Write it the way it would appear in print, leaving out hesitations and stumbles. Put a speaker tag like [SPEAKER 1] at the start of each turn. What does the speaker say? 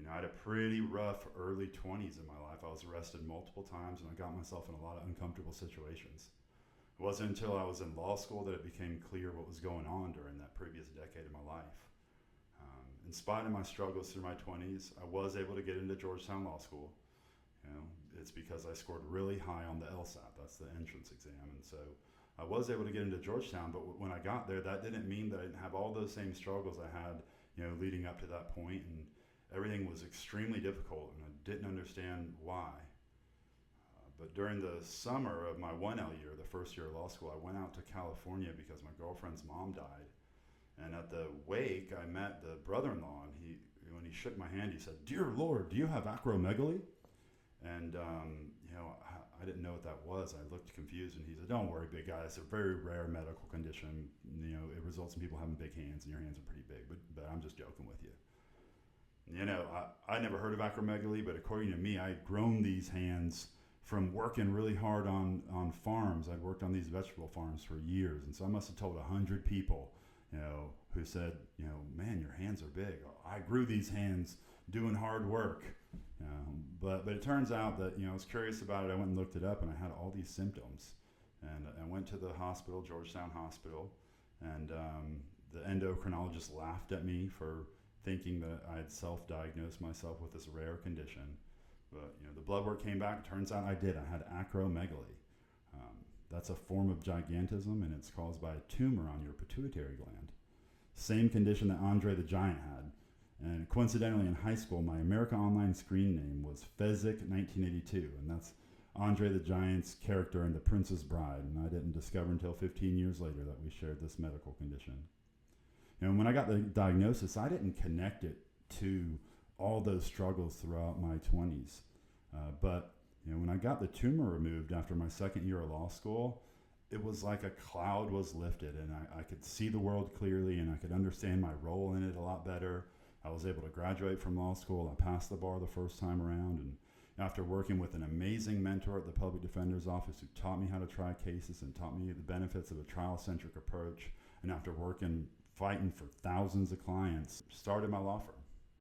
[SPEAKER 1] I had a pretty rough early 20s in my life. I was arrested multiple times and I got myself in a lot of uncomfortable situations. It wasn't until I was in law school that it became clear what was going on during that previous decade of my life. In spite of my struggles through my 20s, I was able to get into Georgetown Law School. It's because I scored really high on the LSAT, that's the entrance exam, and so I was able to get into Georgetown. But when I got there, that didn't mean that I didn't have all those same struggles I had, leading up to that point, and everything was extremely difficult, and I didn't understand why. But during the summer of my 1L year, the first year of law school, I went out to California because my girlfriend's mom died. And at the wake, I met the brother-in-law, and when he shook my hand, he said, "Dear Lord, do you have acromegaly?" And, I didn't know what that was. I looked confused, and he said, "Don't worry, big guy. It's a very rare medical condition. It results in people having big hands, and your hands are pretty big, but I'm just joking with you." I never heard of acromegaly, but according to me, I had grown these hands from working really hard on farms. I'd worked on these vegetable farms for years, and so I must have told 100 people, who said, "Man, your hands are big." I grew these hands doing hard work. But it turns out that, I was curious about it. I went and looked it up, and I had all these symptoms. And I went to the hospital, Georgetown Hospital, and the endocrinologist laughed at me for thinking that I had self-diagnosed myself with this rare condition. But, the blood work came back. Turns out I did. I had acromegaly. That's a form of gigantism, and it's caused by a tumor on your pituitary gland. Same condition that Andre the Giant had. And coincidentally, in high school, my America Online screen name was Fezzik1982, and that's Andre the Giant's character in The Princess Bride. And I didn't discover until 15 years later that we shared this medical condition. When I got the diagnosis, I didn't connect it to all those struggles throughout my 20s. But when I got the tumor removed after my second year of law school, it was like a cloud was lifted, and I could see the world clearly, and I could understand my role in it a lot better. I was able to graduate from law school. I passed the bar the first time around, and after working with an amazing mentor at the public defender's office who taught me how to try cases and taught me the benefits of a trial-centric approach, and after fighting for thousands of clients, started my law firm.